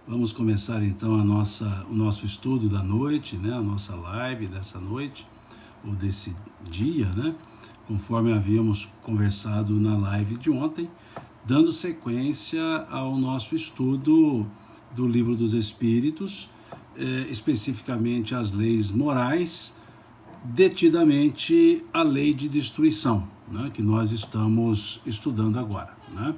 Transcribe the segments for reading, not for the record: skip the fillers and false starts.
Vamos começar então o nosso estudo da noite, né? A nossa live dessa noite, ou desse dia, né? Conforme havíamos conversado na live de ontem, dando sequência ao nosso estudo do Livro dos Espíritos, especificamente as leis morais, detidamente a lei de destruição, né? Que nós estamos estudando agora, né?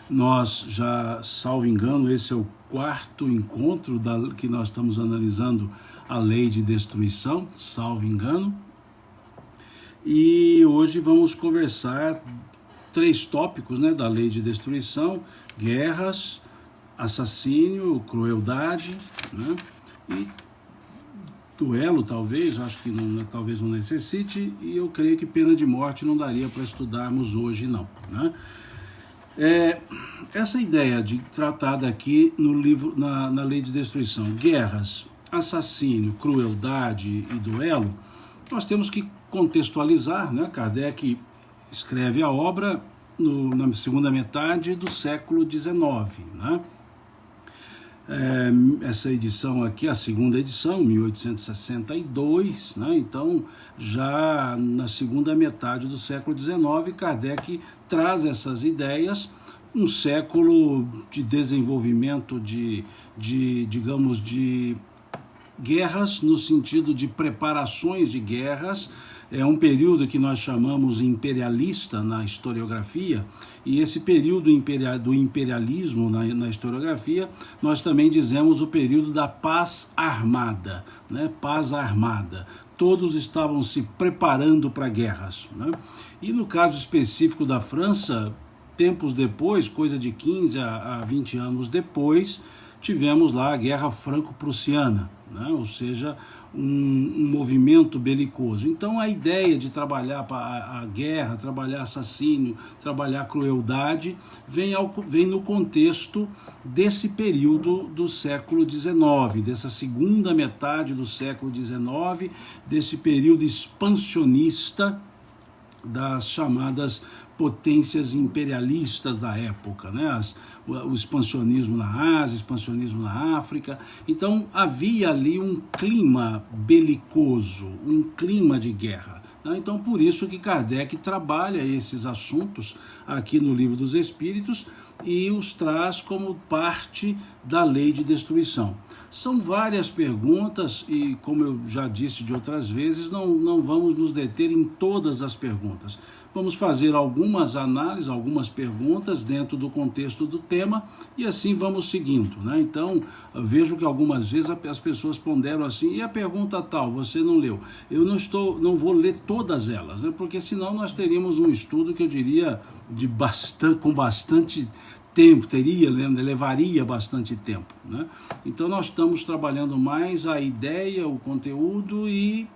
Nós já, salvo engano, esse é o quarto encontro que nós estamos analisando a lei de destruição, salvo engano. E hoje vamos conversar 3 tópicos, né, da lei de destruição: guerras, assassínio, crueldade, né, e duelo, talvez, acho que talvez não necessite, e eu creio que pena de morte não daria para estudarmos hoje, não, né? Essa ideia de tratada aqui no livro, na lei de destruição, guerras, assassínio, crueldade e duelo, nós temos que contextualizar, né? Kardec escreve a obra na segunda metade do século XIX, né? Essa edição aqui, a segunda edição, 1862, né? Então, já na segunda metade do século XIX, Kardec traz essas ideias, um século de desenvolvimento digamos, de guerras, no sentido de preparações de guerras. É um período que nós chamamos imperialista na historiografia, e esse período do imperialismo na historiografia, nós também dizemos o período da paz armada, né? Paz armada. Todos estavam se preparando para guerras, né? E no caso específico da França, tempos depois, coisa de 15 a 20 anos depois, tivemos lá a Guerra Franco-Prussiana, né? Ou seja, um movimento belicoso. Então a ideia de trabalhar a guerra, trabalhar assassínio, trabalhar crueldade, vem no contexto desse período do século XIX, dessa segunda metade do século XIX, desse período expansionista das chamadas potências imperialistas da época, né? O expansionismo na Ásia, o expansionismo na África. Então havia ali um clima belicoso, um clima de guerra, né? Então por isso que Kardec trabalha esses assuntos aqui no Livro dos Espíritos e os traz como parte da lei de destruição. São várias perguntas e, como eu já disse de outras vezes, não vamos nos deter em todas as perguntas. Vamos fazer algumas análises, algumas perguntas dentro do contexto do tema e assim vamos seguindo, né? Então, eu vejo que algumas vezes as pessoas ponderam assim: e a pergunta tal, você não leu? Eu não vou ler todas elas, né? Porque senão nós teríamos um estudo que eu diria com bastante tempo, levaria bastante tempo, né? Então nós estamos trabalhando mais a ideia, o conteúdo, e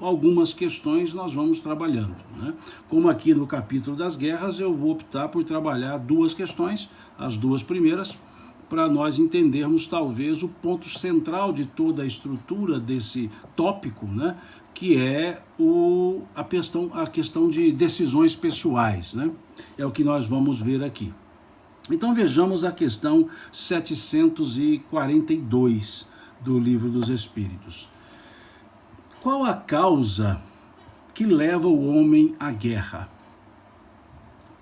algumas questões nós vamos trabalhando, né? Como aqui no capítulo das guerras, eu vou optar por trabalhar 2 questões, as 2 primeiras, para nós entendermos talvez o ponto central de toda a estrutura desse tópico, né? Que é a questão de decisões pessoais, né? É o que nós vamos ver aqui. Então vejamos a questão 742 do Livro dos Espíritos. Qual a causa que leva o homem à guerra?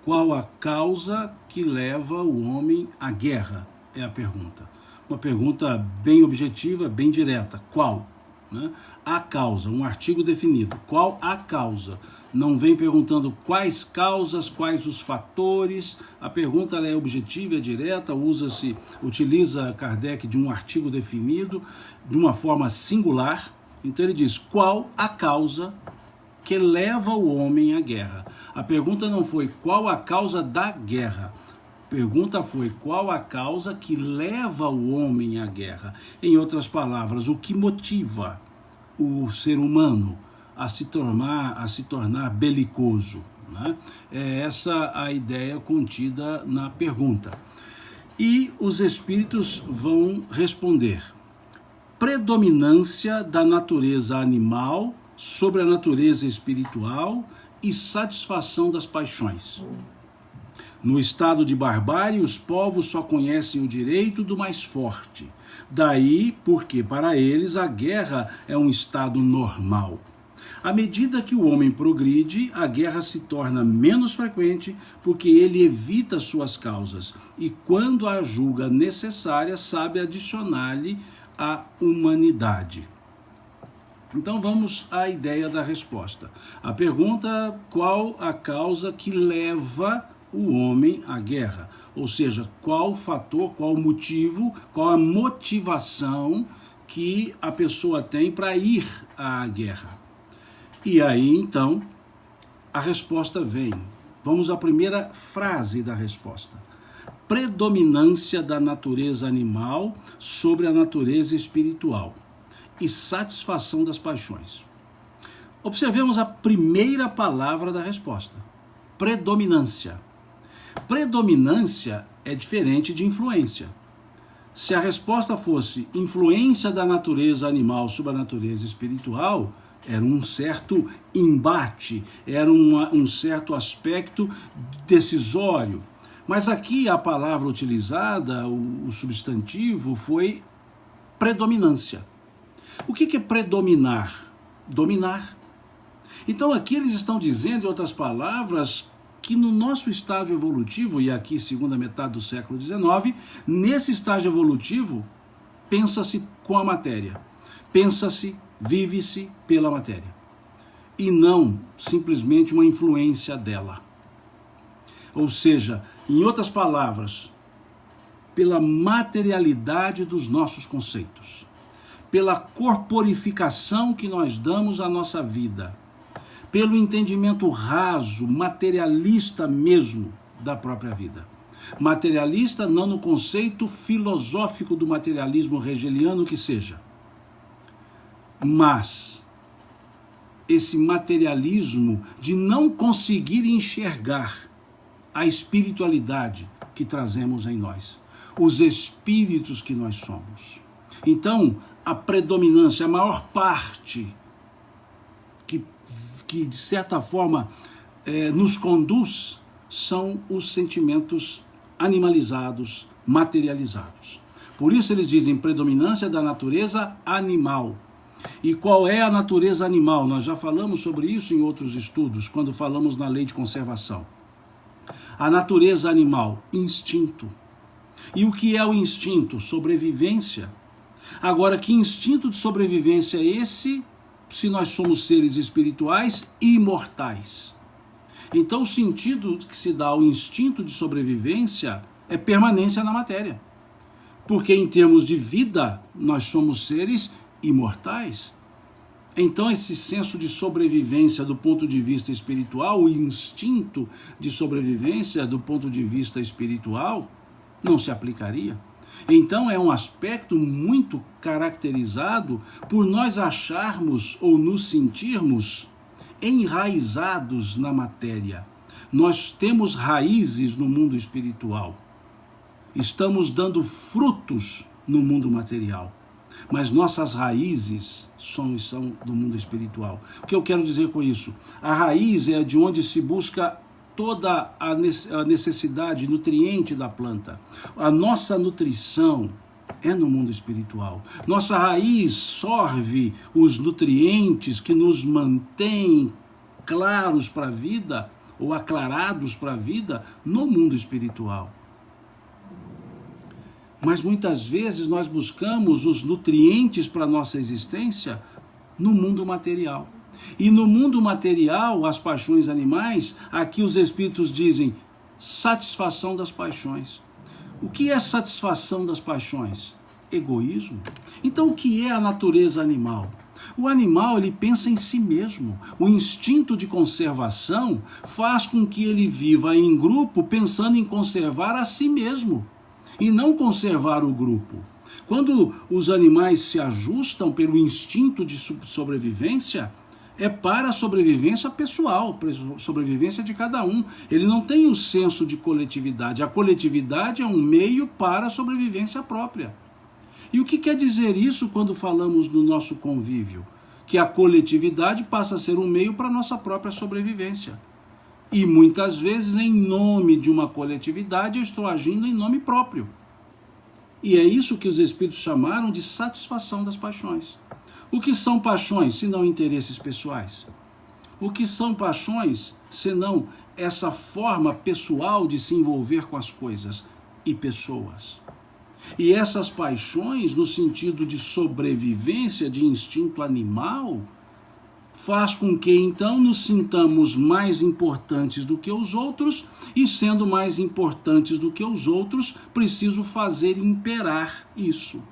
Qual a causa que leva o homem à guerra? É a pergunta. Uma pergunta bem objetiva, bem direta. Qual? Né? A causa, um artigo definido. Qual a causa? Não vem perguntando quais causas, quais os fatores. A pergunta é objetiva, é direta, utiliza Kardec de um artigo definido, de uma forma singular. Então ele diz: qual a causa que leva o homem à guerra? A pergunta não foi qual a causa da guerra. A pergunta foi qual a causa que leva o homem à guerra. Em outras palavras, o que motiva o ser humano a se tornar belicoso, né? É essa a ideia contida na pergunta. E os espíritos vão responder: predominância da natureza animal sobre a natureza espiritual e satisfação das paixões. No estado de barbárie, os povos só conhecem o direito do mais forte. Daí porque, para eles, a guerra é um estado normal. À medida que o homem progride, a guerra se torna menos frequente porque ele evita suas causas e, quando a julga necessária, sabe adicionar-lhe a humanidade. Então vamos à ideia da resposta. A pergunta: qual a causa que leva o homem à guerra? Ou seja, qual o fator, qual o motivo, qual a motivação que a pessoa tem para ir à guerra? E aí, então, a resposta vem. Vamos à primeira frase da resposta. Predominância da natureza animal sobre a natureza espiritual e satisfação das paixões. Observemos a primeira palavra da resposta. Predominância. Predominância é diferente de influência. Se a resposta fosse influência da natureza animal sobre a natureza espiritual, era um certo embate, era um certo aspecto decisório. Mas aqui a palavra utilizada, o substantivo, foi predominância. O que é predominar? Dominar. Então aqui eles estão dizendo, em outras palavras, que no nosso estágio evolutivo, e aqui segunda metade do século XIX, nesse estágio evolutivo, pensa-se com a matéria, pensa-se, vive-se pela matéria, e não simplesmente uma influência dela. Ou seja, em outras palavras, pela materialidade dos nossos conceitos, pela corporificação que nós damos à nossa vida, pelo entendimento raso, materialista mesmo da própria vida. Materialista não no conceito filosófico do materialismo hegeliano que seja, mas esse materialismo de não conseguir enxergar a espiritualidade que trazemos em nós, os espíritos que nós somos. Então, a predominância, a maior parte que de certa forma nos conduz, são os sentimentos animalizados, materializados. Por isso eles dizem predominância da natureza animal. E qual é a natureza animal? Nós já falamos sobre isso em outros estudos, quando falamos na lei de conservação. A natureza animal, instinto. E o que é o instinto? Sobrevivência. Agora, que instinto de sobrevivência é esse, se nós somos seres espirituais e imortais? Então, o sentido que se dá ao instinto de sobrevivência é permanência na matéria. Porque, em termos de vida, nós somos seres imortais. Então, esse senso de sobrevivência do ponto de vista espiritual, o instinto de sobrevivência do ponto de vista espiritual, não se aplicaria. Então, é um aspecto muito caracterizado por nós acharmos ou nos sentirmos enraizados na matéria. Nós temos raízes no mundo espiritual. Estamos dando frutos no mundo material. Mas nossas raízes são do mundo espiritual. O que eu quero dizer com isso? A raiz é de onde se busca toda a necessidade nutriente da planta. A nossa nutrição é no mundo espiritual. Nossa raiz sorve os nutrientes que nos mantêm claros para a vida, ou aclarados para a vida, no mundo espiritual. Mas muitas vezes nós buscamos os nutrientes para a nossa existência no mundo material. E no mundo material, as paixões animais, aqui os espíritos dizem satisfação das paixões. O que é satisfação das paixões? Egoísmo. Então, o que é a natureza animal? O animal, ele pensa em si mesmo. O instinto de conservação faz com que ele viva em grupo pensando em conservar a si mesmo e não conservar o grupo. Quando os animais se ajustam pelo instinto de sobrevivência, é para a sobrevivência pessoal, para a sobrevivência de cada um. Ele não tem o senso de coletividade. A coletividade é um meio para a sobrevivência própria. E o que quer dizer isso quando falamos no nosso convívio? Que a coletividade passa a ser um meio para a nossa própria sobrevivência. E muitas vezes, em nome de uma coletividade, eu estou agindo em nome próprio. E é isso que os Espíritos chamaram de satisfação das paixões. O que são paixões, senão interesses pessoais? O que são paixões, senão essa forma pessoal de se envolver com as coisas e pessoas? E essas paixões, no sentido de sobrevivência, de instinto animal, faz com que então nos sintamos mais importantes do que os outros, e sendo mais importantes do que os outros, preciso fazer imperar isso.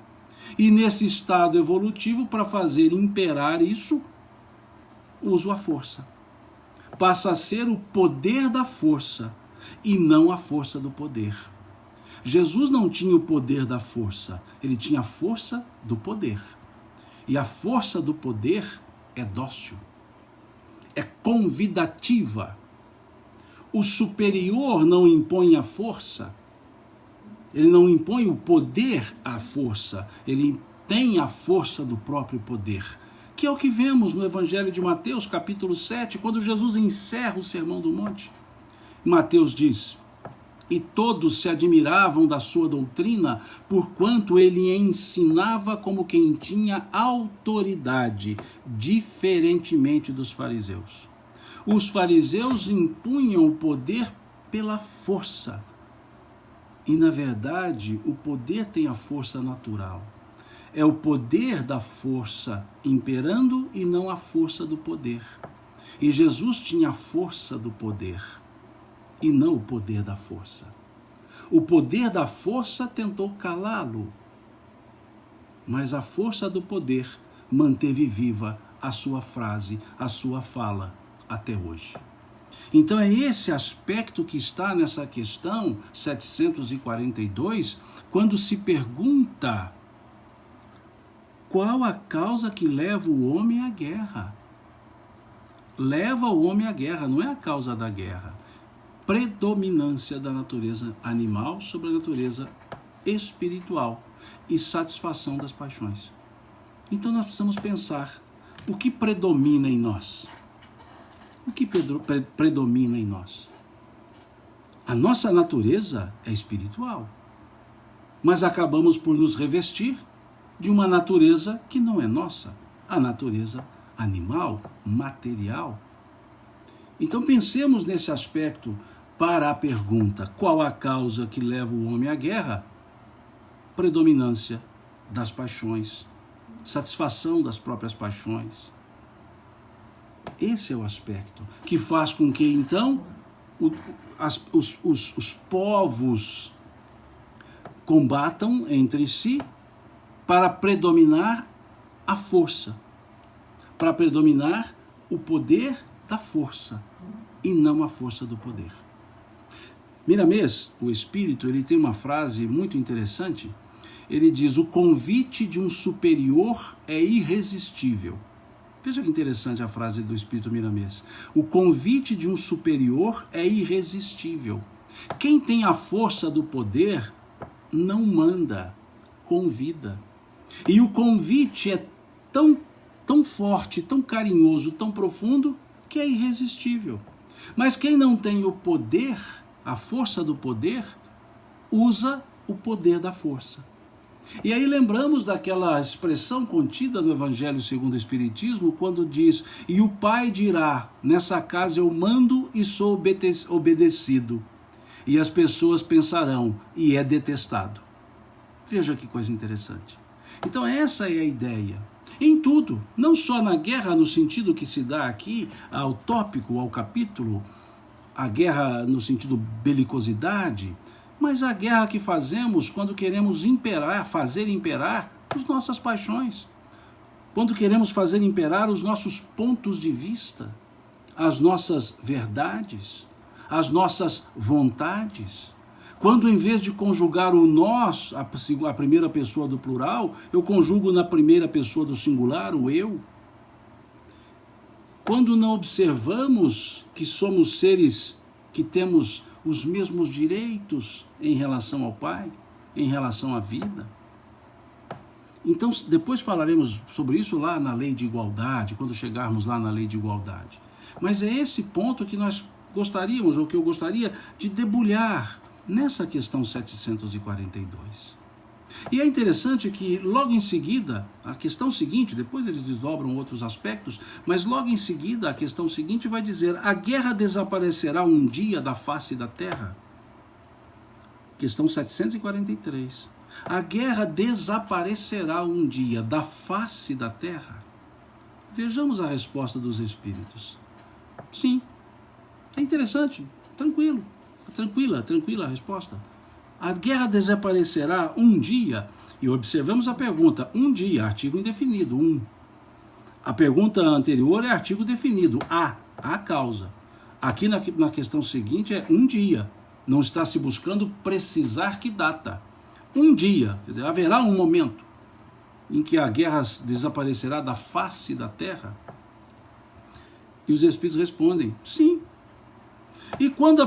E nesse estado evolutivo, para fazer imperar isso, uso a força. Passa a ser o poder da força e não a força do poder. Jesus não tinha o poder da força, ele tinha a força do poder. E a força do poder é dócil, é convidativa. O superior não impõe a força, ele não impõe o poder à força, ele tem a força do próprio poder, que é o que vemos no Evangelho de Mateus, capítulo 7, quando Jesus encerra o Sermão do Monte. Mateus diz: e todos se admiravam da sua doutrina, porquanto ele ensinava como quem tinha autoridade, diferentemente dos fariseus. Os fariseus impunham o poder pela força. E, na verdade, o poder tem a força natural. É o poder da força imperando e não a força do poder. E Jesus tinha a força do poder e não o poder da força. O poder da força tentou calá-lo, mas a força do poder manteve viva a sua frase, a sua fala até hoje. Então é esse aspecto que está nessa questão 742, quando se pergunta: qual a causa que leva o homem à guerra? Leva o homem à guerra, não é a causa da guerra. Predominância da natureza animal sobre a natureza espiritual e satisfação das paixões. Então nós precisamos pensar: o que predomina em nós? O que predomina em nós? A nossa natureza é espiritual, mas acabamos por nos revestir de uma natureza que não é nossa, a natureza animal, material. Então pensemos nesse aspecto para a pergunta: qual a causa que leva o homem à guerra? Predominância das paixões, satisfação das próprias paixões. Esse é o aspecto que faz com que então os povos combatam entre si para predominar a força, para predominar o poder da força e não a força do poder. Miramês, o espírito, ele tem uma frase muito interessante. Ele diz: o convite de um superior é irresistível. Veja que interessante a frase do espírito Miramês. O convite de um superior é irresistível. Quem tem a força do poder não manda, convida. E o convite é tão forte, tão carinhoso, tão profundo, que é irresistível. Mas quem não tem o poder, a força do poder, usa o poder da força. E aí lembramos daquela expressão contida no Evangelho segundo o Espiritismo, quando diz: e o Pai dirá, nessa casa eu mando e sou obedecido. E as pessoas pensarão, e é detestado. Veja que coisa interessante. Então essa é a ideia. Em tudo, não só na guerra no sentido que se dá aqui, ao tópico, ao capítulo, a guerra no sentido belicosidade, mas a guerra que fazemos quando queremos imperar, fazer imperar as nossas paixões, quando queremos fazer imperar os nossos pontos de vista, as nossas verdades, as nossas vontades. Quando, em vez de conjugar o nós, a primeira pessoa do plural, eu conjugo na primeira pessoa do singular, o eu. Quando não observamos que somos seres que temos os mesmos direitos em relação ao Pai, em relação à vida. Então, depois falaremos sobre isso lá na lei de igualdade, quando chegarmos lá na lei de igualdade. Mas é esse ponto que nós gostaríamos, ou que eu gostaria de debulhar nessa questão 742. E é interessante que logo em seguida, a questão seguinte, depois eles desdobram outros aspectos, mas logo em seguida a questão seguinte vai dizer: a guerra desaparecerá um dia da face da terra? Questão 743. A guerra desaparecerá um dia da face da terra? Vejamos a resposta dos espíritos. Sim. É interessante. Tranquila a resposta. A guerra desaparecerá um dia, e observamos a pergunta, um dia, artigo indefinido, um. A pergunta anterior é artigo definido, a causa. Aqui na questão seguinte é um dia, não está se buscando precisar que data. Um dia, quer dizer, haverá um momento em que a guerra desaparecerá da face da terra? E os espíritos respondem, sim. E quando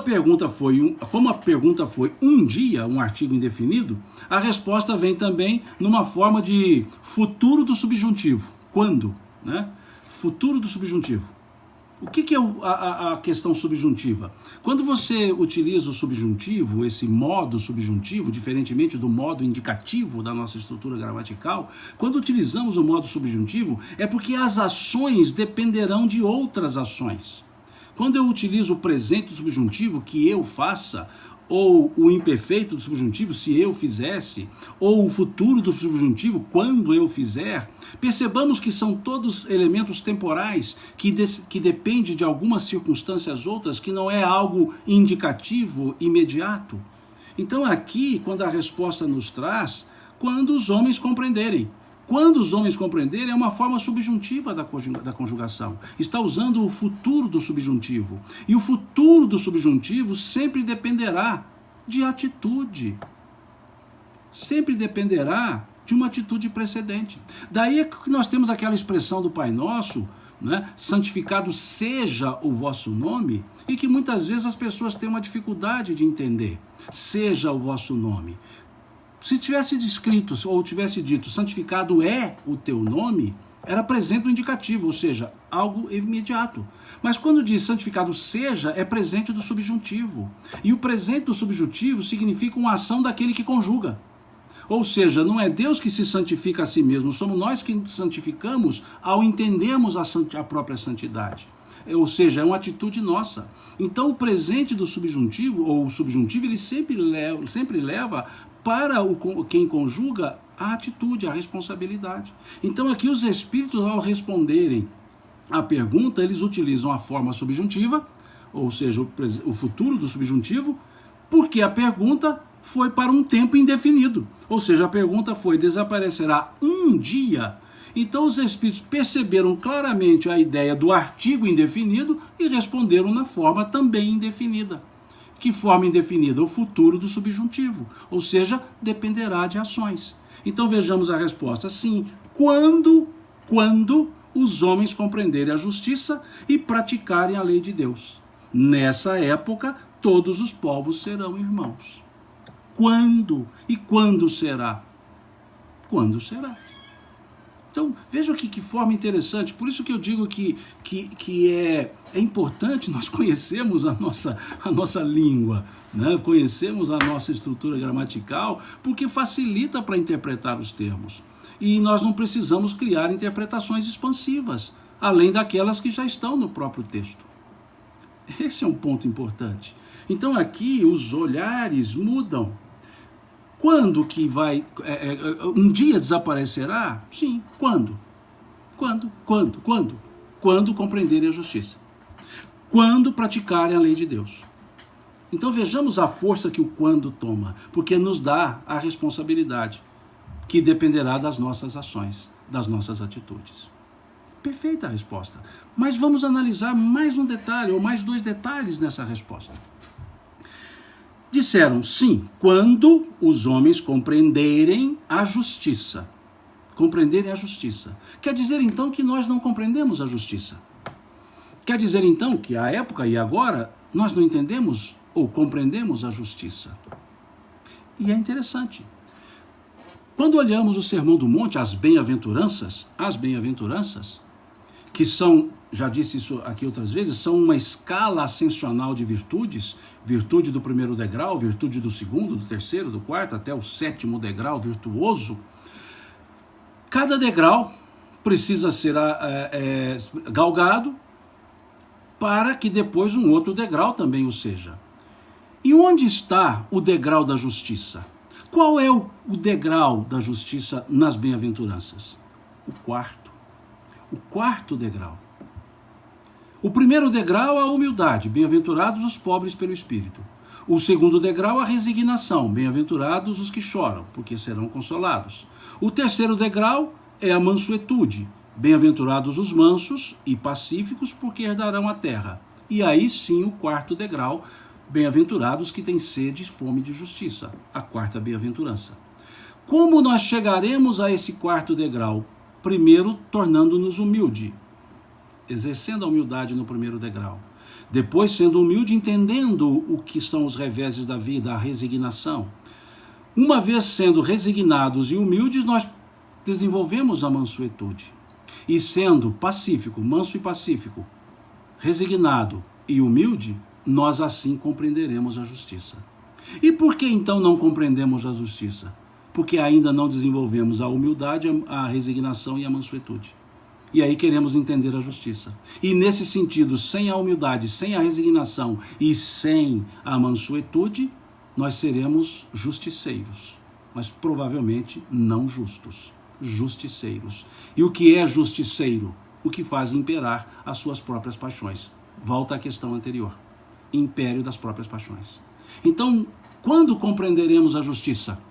como a pergunta foi um dia, um artigo indefinido, a resposta vem também numa forma de futuro do subjuntivo. Quando? Né? Futuro do subjuntivo. O que é a questão subjuntiva? Quando você utiliza o subjuntivo, esse modo subjuntivo, diferentemente do modo indicativo da nossa estrutura gramatical, quando utilizamos o modo subjuntivo, é porque as ações dependerão de outras ações. Quando eu utilizo o presente do subjuntivo, que eu faça, ou o imperfeito do subjuntivo, se eu fizesse, ou o futuro do subjuntivo, quando eu fizer, percebamos que são todos elementos temporais que dependem de algumas circunstâncias outras, que não é algo indicativo, imediato. Então aqui, quando a resposta nos traz, quando os homens compreenderem. Quando os homens compreenderem é uma forma subjuntiva da conjugação. Está usando o futuro do subjuntivo. E o futuro do subjuntivo sempre dependerá de atitude. Sempre dependerá de uma atitude precedente. Daí é que nós temos aquela expressão do Pai Nosso, né? Santificado seja o vosso nome, e que muitas vezes as pessoas têm uma dificuldade de entender. Seja o vosso nome. Se tivesse descrito ou tivesse dito santificado é o teu nome, era presente no indicativo, ou seja, algo imediato. Mas quando diz santificado seja, é presente do subjuntivo. E o presente do subjuntivo significa uma ação daquele que conjuga. Ou seja, não é Deus que se santifica a si mesmo, somos nós que santificamos ao entendermos a própria santidade. Ou seja, é uma atitude nossa. Então o presente do subjuntivo, ou o subjuntivo, ele sempre leva para quem conjuga a atitude, a responsabilidade. Então aqui os espíritos, ao responderem à pergunta, eles utilizam a forma subjuntiva, ou seja, o futuro do subjuntivo, porque a pergunta foi para um tempo indefinido. Ou seja, a pergunta foi: desaparecerá um dia? Então os espíritos perceberam claramente a ideia do artigo indefinido e responderam na forma também indefinida. Que forma indefinida? O futuro do subjuntivo, ou seja, dependerá de ações. Então vejamos a resposta. Sim, quando os homens compreenderem a justiça e praticarem a lei de Deus. Nessa época, todos os povos serão irmãos. Quando? E quando será? Quando será? Então, veja aqui que forma interessante, por isso que eu digo que é importante nós conhecermos a nossa língua, né? Conhecermos a nossa estrutura gramatical, porque facilita para interpretar os termos. E nós não precisamos criar interpretações expansivas, além daquelas que já estão no próprio texto. Esse é um ponto importante. Então aqui os olhares mudam. Quando que vai... um dia desaparecerá? Sim. Quando? Quando? Quando compreenderem a justiça. Quando praticarem a lei de Deus. Então vejamos a força que o quando toma, porque nos dá a responsabilidade, que dependerá das nossas ações, das nossas atitudes. Perfeita a resposta. Mas vamos analisar mais um detalhe, ou mais dois detalhes nessa resposta. Disseram, sim, quando os homens compreenderem a justiça. Compreenderem a justiça. Quer dizer, então, que nós não compreendemos a justiça. Quer dizer, então, que à época e agora, nós não entendemos ou compreendemos a justiça. E é interessante. Quando olhamos o Sermão do Monte, as bem-aventuranças, que são, já disse isso aqui outras vezes, são uma escala ascensional de virtudes, virtude do primeiro degrau, virtude do segundo, do terceiro, do quarto, até o sétimo degrau virtuoso. Cada degrau precisa ser galgado para que depois um outro degrau também o seja. E onde está o degrau da justiça? Qual é o degrau da justiça nas bem-aventuranças? O quarto degrau. O primeiro degrau é a humildade, bem-aventurados os pobres pelo Espírito. O segundo degrau é a resignação, bem-aventurados os que choram, porque serão consolados. O terceiro degrau é a mansuetude, bem-aventurados os mansos e pacíficos, porque herdarão a terra. E aí sim o quarto degrau, bem-aventurados que têm sede e fome de justiça, a quarta bem-aventurança. Como nós chegaremos a esse quarto degrau? Primeiro, tornando-nos humilde, exercendo a humildade no primeiro degrau. Depois, sendo humilde, entendendo o que são os reveses da vida, a resignação. Uma vez sendo resignados e humildes, nós desenvolvemos a mansuetude. E sendo pacífico, manso e pacífico, resignado e humilde, nós assim compreenderemos a justiça. E por que então não compreendemos a justiça? Porque ainda não desenvolvemos a humildade, a resignação e a mansuetude. E aí queremos entender a justiça. E nesse sentido, sem a humildade, sem a resignação e sem a mansuetude, nós seremos justiceiros, mas provavelmente não justos. Justiceiros. E o que é justiceiro? O que faz imperar as suas próprias paixões. Volta à questão anterior. Império das próprias paixões. Então, quando compreenderemos a justiça?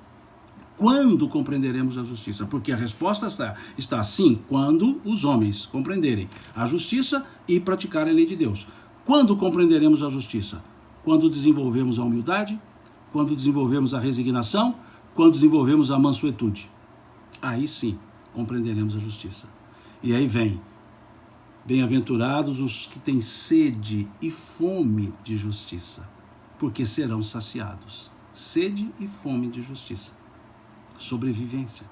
Quando compreenderemos a justiça? Porque a resposta está sim, quando os homens compreenderem a justiça e praticarem a lei de Deus. Quando compreenderemos a justiça? Quando desenvolvemos a humildade, quando desenvolvemos a resignação, quando desenvolvemos a mansuetude. Aí sim, compreenderemos a justiça. E aí vem, bem-aventurados os que têm sede e fome de justiça, porque serão saciados. Sede e fome de justiça. Sobrevivência.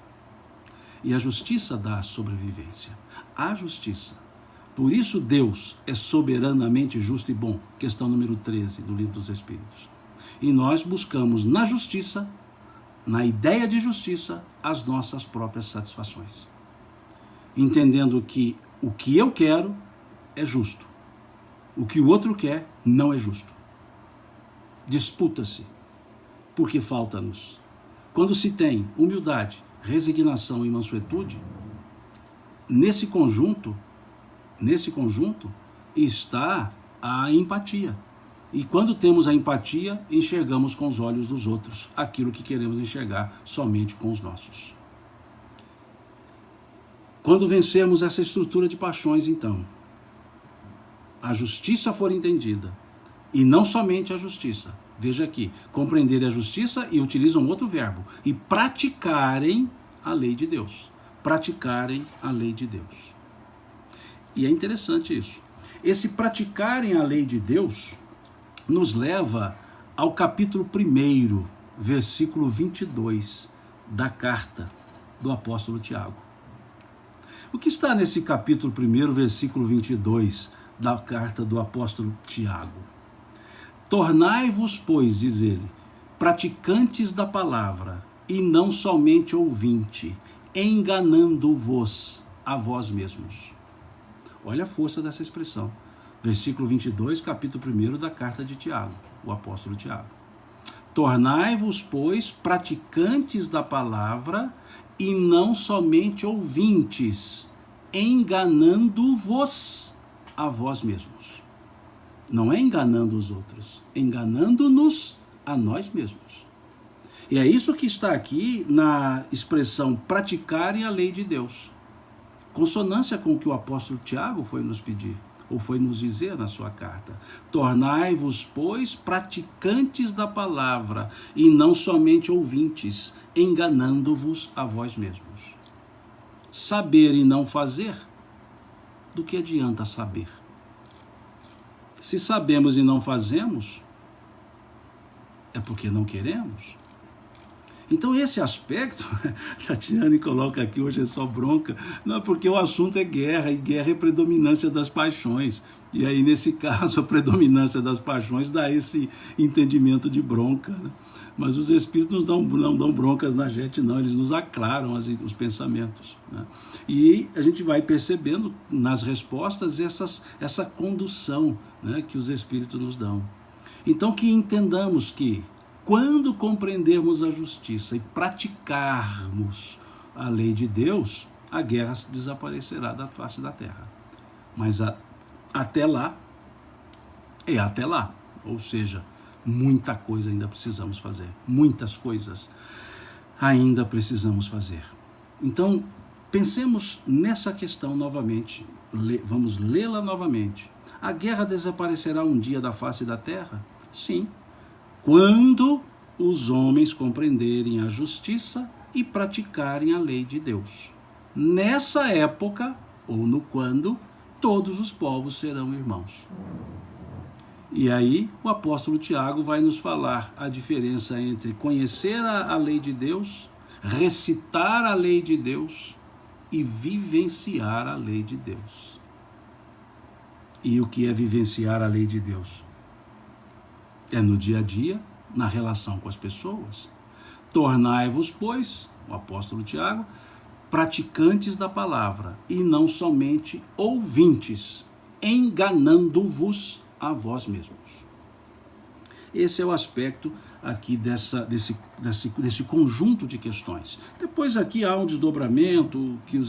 E a justiça dá sobrevivência. A justiça. Por isso Deus é soberanamente justo e bom. Questão número 13 do Livro dos Espíritos. E nós buscamos na justiça, na ideia de justiça, as nossas próprias satisfações. Entendendo que o que eu quero é justo. O que o outro quer não é justo. Disputa-se, porque falta-nos. Quando se tem humildade, resignação e mansuetude, nesse conjunto está a empatia. E quando temos a empatia, enxergamos com os olhos dos outros aquilo que queremos enxergar somente com os nossos. Quando vencermos essa estrutura de paixões, então, a justiça for entendida, e não somente a justiça, veja aqui, compreenderem a justiça e utilizam outro verbo, e praticarem a lei de Deus. Praticarem a lei de Deus. E é interessante isso. Esse praticarem a lei de Deus nos leva ao capítulo 1, versículo 22 da carta do apóstolo Tiago. O que está nesse capítulo 1, versículo 22 da carta do apóstolo Tiago? Tornai-vos, pois, diz ele, praticantes da palavra, e não somente ouvinte, enganando-vos a vós mesmos. Olha a força dessa expressão. Versículo 22, capítulo 1 da carta de Tiago, o apóstolo Tiago. Tornai-vos, pois, praticantes da palavra, e não somente ouvintes, enganando-vos a vós mesmos. Não é enganando os outros, enganando-nos a nós mesmos. E é isso que está aqui na expressão praticarem a lei de Deus. Consonância com o que o apóstolo Tiago foi nos pedir, ou foi nos dizer na sua carta. Tornai-vos, pois, praticantes da palavra, e não somente ouvintes, enganando-vos a vós mesmos. Saber e não fazer, do que adianta saber? Se sabemos e não fazemos, é porque não queremos. Então esse aspecto, Tatiane coloca aqui, hoje é só bronca, não, porque o assunto é guerra, e guerra é predominância das paixões. E aí, nesse caso, a predominância das paixões dá esse entendimento de bronca, né? Mas os espíritos não dão broncas na gente, não, eles nos aclaram os pensamentos, né? E a gente vai percebendo nas respostas essa condução, né, que os espíritos nos dão. Então, que entendamos que, quando compreendermos a justiça e praticarmos a lei de Deus, a guerra desaparecerá da face da terra. Mas até lá, ou seja, muita coisa ainda precisamos fazer, muitas coisas ainda precisamos fazer. Então, pensemos nessa questão novamente, vamos lê-la novamente. A guerra desaparecerá um dia da face da terra? Sim, quando os homens compreenderem a justiça e praticarem a lei de Deus. Nessa época, ou no quando, todos os povos serão irmãos. E aí o apóstolo Tiago vai nos falar a diferença entre conhecer a lei de Deus, recitar a lei de Deus e vivenciar a lei de Deus. E o que é vivenciar a lei de Deus? É no dia a dia, na relação com as pessoas. Tornai-vos, pois, o apóstolo Tiago, praticantes da palavra, e não somente ouvintes, enganando-vos a vós mesmos. Esse é o aspecto aqui desse conjunto de questões. Depois aqui há um desdobramento que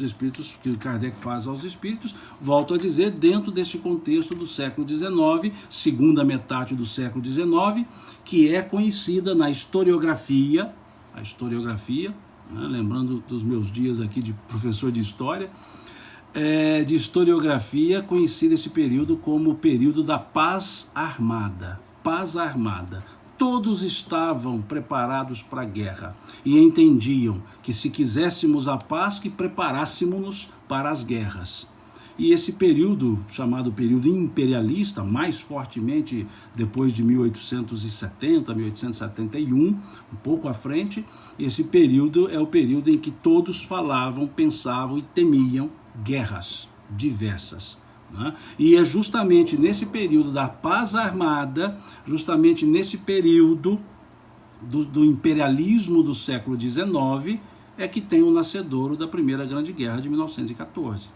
Kardec faz aos espíritos, volto a dizer, dentro desse contexto do século XIX, segunda metade do século XIX, que é conhecida na historiografia, né, lembrando dos meus dias aqui de professor de história, de historiografia, conhecida esse período como o período da paz armada. Paz armada. Todos estavam preparados para a guerra e entendiam que, se quiséssemos a paz, que preparássemos-nos para as guerras. E esse período, chamado período imperialista, mais fortemente depois de 1870, 1871, um pouco à frente, esse período é o período em que todos falavam, pensavam e temiam guerras diversas. Né? E é justamente nesse período da paz armada, justamente nesse período do imperialismo do século XIX, é que tem o nascedouro da Primeira Grande Guerra de 1914.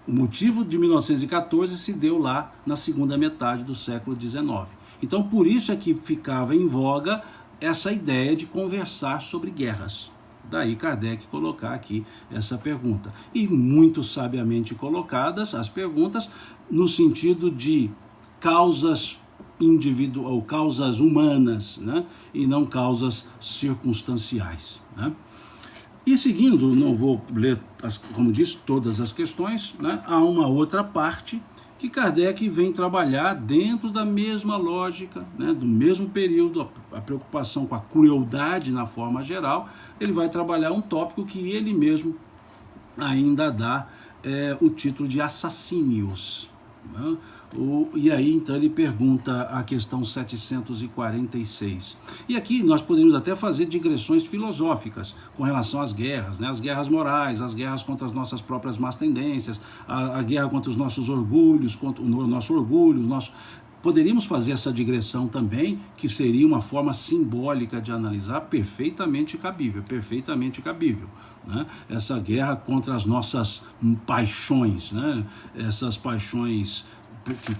O motivo de 1914 se deu lá na segunda metade do século XIX. Então, por isso é que ficava em voga essa ideia de conversar sobre guerras. Daí Kardec colocar aqui essa pergunta. E muito sabiamente colocadas as perguntas no sentido de causas individuais, causas humanas, né? E não causas circunstanciais, né? E seguindo, não vou ler, como disse, todas as questões, né? Há uma outra parte que Kardec vem trabalhar dentro da mesma lógica, né? Do mesmo período, a preocupação com a crueldade na forma geral. Ele vai trabalhar um tópico que ele mesmo ainda dá o título de assassínios, né? E aí então ele pergunta a questão 746. E aqui nós podemos até fazer digressões filosóficas com relação às guerras, né? As guerras morais, as guerras contra as nossas próprias más tendências, a guerra contra os nossos orgulhos, contra o nosso orgulho, Poderíamos fazer essa digressão também, que seria uma forma simbólica de analisar, perfeitamente cabível, né? Essa guerra contra as nossas paixões, né? Essas paixões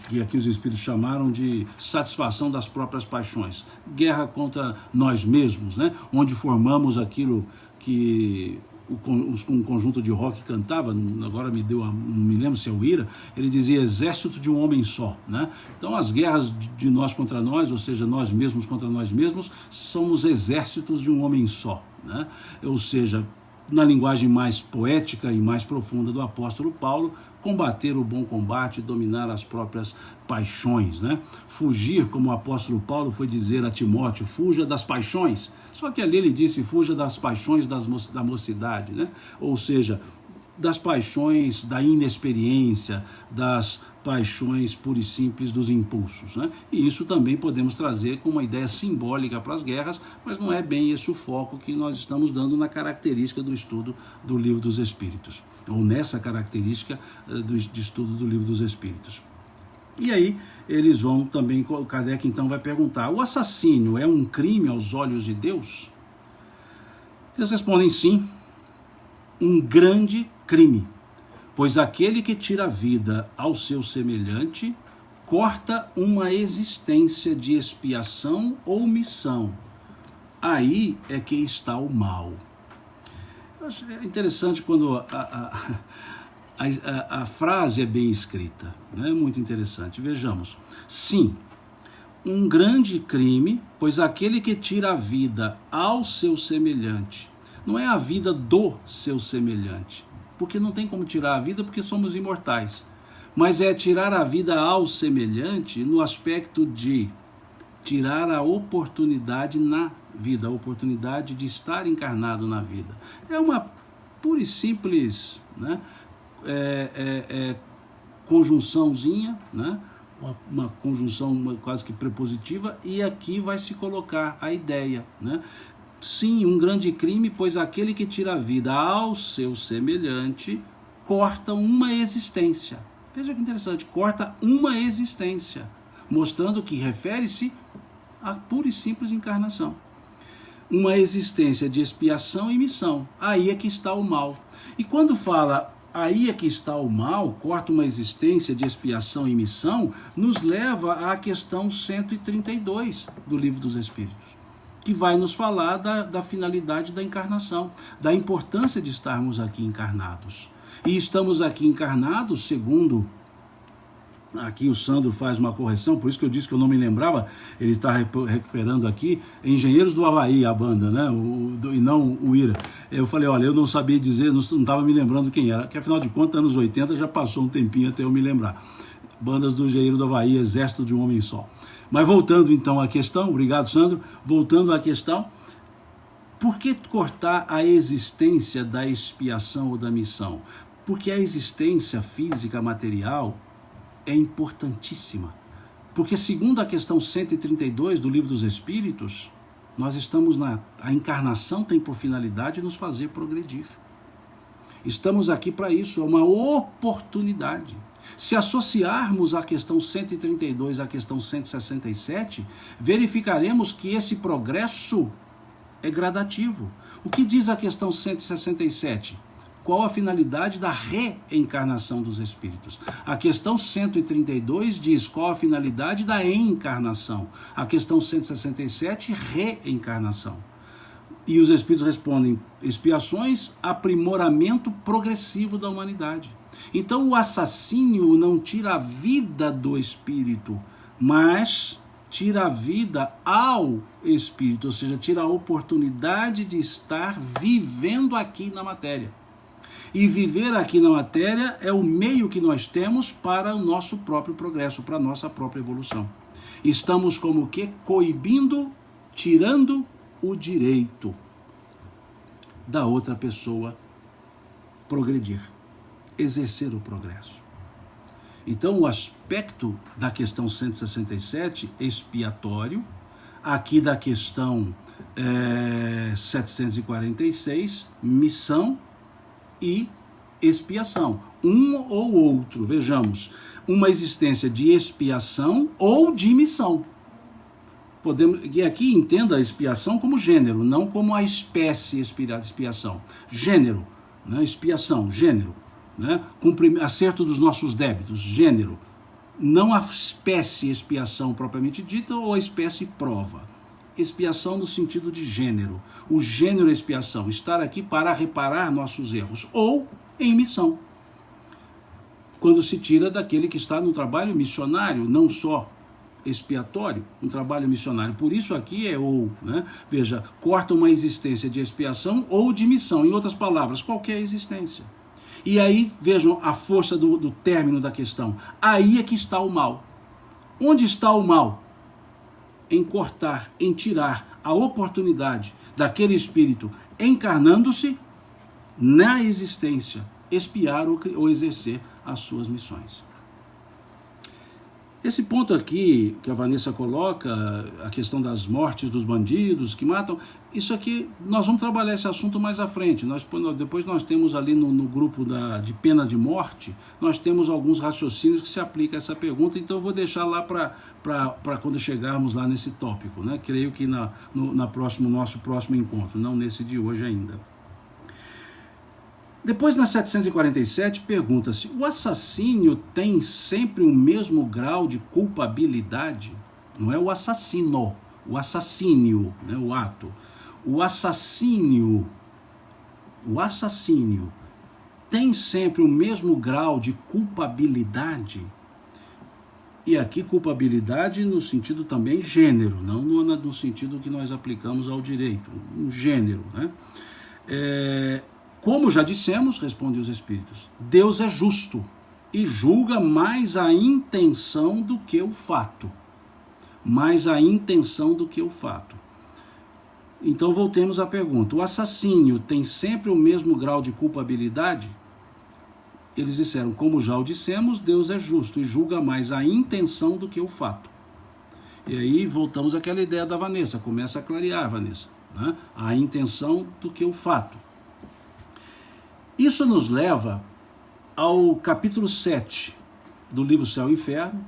que aqui os espíritos chamaram de satisfação das próprias paixões. Guerra contra nós mesmos, né? Onde formamos aquilo que um conjunto de rock cantava, agora não me lembro se é o Ira, ele dizia exército de um homem só, né? Então as guerras de nós contra nós, ou seja, nós mesmos contra nós mesmos, somos exércitos de um homem só, né? Ou seja, na linguagem mais poética e mais profunda do apóstolo Paulo, combater o bom combate, dominar as próprias paixões, né? Fugir, como o apóstolo Paulo foi dizer a Timóteo, fuja das paixões. Só que ali ele disse, fuja das paixões da mocidade, né? Ou seja, das paixões da inexperiência, das paixões puras e simples dos impulsos, né? E isso também podemos trazer com uma ideia simbólica para as guerras, mas não é bem esse o foco que nós estamos dando na característica do estudo do Livro dos Espíritos, ou nessa característica de estudo do Livro dos Espíritos. E aí eles vão também, Kardec então vai perguntar, o assassínio é um crime aos olhos de Deus? Eles respondem sim, um grande crime, pois aquele que tira a vida ao seu semelhante corta uma existência de expiação ou missão. Aí é que está o mal. É interessante quando a frase é bem escrita, né? Muito interessante. Vejamos. Sim, um grande crime, pois aquele que tira a vida ao seu semelhante, não é a vida do seu semelhante, porque não tem como tirar a vida porque somos imortais, mas é tirar a vida ao semelhante no aspecto de tirar a oportunidade na vida, a oportunidade de estar encarnado na vida. É uma pura e simples, né, conjunçãozinha, né, uma conjunção quase que prepositiva, e aqui vai se colocar a ideia, né? Sim, um grande crime, pois aquele que tira a vida ao seu semelhante corta uma existência. Veja que interessante, corta uma existência, mostrando que refere-se à pura e simples encarnação. Uma existência de expiação e missão. Aí é que está o mal. E quando fala aí é que está o mal, corta uma existência de expiação e missão, nos leva à questão 132 do Livro dos Espíritos, que vai nos falar da finalidade da encarnação, da importância de estarmos aqui encarnados. E estamos aqui encarnados, segundo, aqui o Sandro faz uma correção, por isso que eu disse que eu não me lembrava, ele está recuperando aqui, Engenheiros do Havaí, a banda, né? E não o Ira. Eu falei, olha, eu não sabia dizer, não estava me lembrando quem era, que afinal de contas, anos 80 já passou um tempinho até eu me lembrar. Bandas do Engenheiro do Havaí, Exército de um Homem Só. Mas voltando então à questão, obrigado Sandro, voltando à questão, por que cortar a existência da expiação ou da missão? Porque a existência física material é importantíssima. Porque segundo a questão 132 do Livro dos Espíritos, nós estamos a encarnação tem por finalidade nos fazer progredir. Estamos aqui para isso, é uma oportunidade. Se associarmos a questão 132 à questão 167, verificaremos que esse progresso é gradativo. O que diz a questão 167? Qual a finalidade da reencarnação dos espíritos? A questão 132 diz qual a finalidade da encarnação. A questão 167, reencarnação. E os espíritos respondem, expiações, aprimoramento progressivo da humanidade. Então o assassínio não tira a vida do espírito, mas tira a vida ao espírito, ou seja, tira a oportunidade de estar vivendo aqui na matéria. E viver aqui na matéria é o meio que nós temos para o nosso próprio progresso, para a nossa própria evolução. Estamos como que coibindo, tirando o direito da outra pessoa progredir, exercer o progresso. Então, o aspecto da questão 167, expiatório, aqui da questão 746, missão e expiação. Um ou outro, vejamos, uma existência de expiação ou de missão. E aqui entenda a expiação como gênero, não como a espécie expiação. Gênero, né? Expiação, gênero. Né? Acerto dos nossos débitos, gênero. Não a espécie expiação propriamente dita ou a espécie prova. Expiação no sentido de gênero. O gênero expiação, estar aqui para reparar nossos erros. Ou em missão. Quando se tira daquele que está no trabalho missionário, não só expiatório, um trabalho missionário. Por isso aqui é ou, né? Veja, corta uma existência de expiação ou de missão. Em outras palavras, qualquer existência. E aí, vejam a força do término da questão. Aí é que está o mal. Onde está o mal? Em cortar, em tirar a oportunidade daquele espírito encarnando-se na existência expiar ou exercer as suas missões. Esse ponto aqui que a Vanessa coloca, a questão das mortes dos bandidos que matam, isso aqui, nós vamos trabalhar esse assunto mais à frente. Depois nós temos ali no grupo de pena de morte, nós temos alguns raciocínios que se aplicam a essa pergunta, então eu vou deixar lá para quando chegarmos lá nesse tópico, né? Creio que no nosso próximo encontro, não nesse de hoje ainda. Depois, na 747, pergunta-se: o assassínio tem sempre o mesmo grau de culpabilidade? Não é o assassino, o assassínio, né, o ato. O assassínio tem sempre o mesmo grau de culpabilidade? E aqui culpabilidade no sentido também gênero, não no sentido que nós aplicamos ao direito, um gênero, né? Como já dissemos, respondem os Espíritos, Deus é justo e julga mais a intenção do que o fato. Mais a intenção do que o fato. Então voltemos à pergunta: o assassínio tem sempre o mesmo grau de culpabilidade? Eles disseram, como já o dissemos, Deus é justo e julga mais a intenção do que o fato. E aí voltamos àquela ideia da Vanessa, começa a clarear, Vanessa, né? A intenção do que o fato. Isso nos leva ao capítulo 7 do livro Céu e Inferno,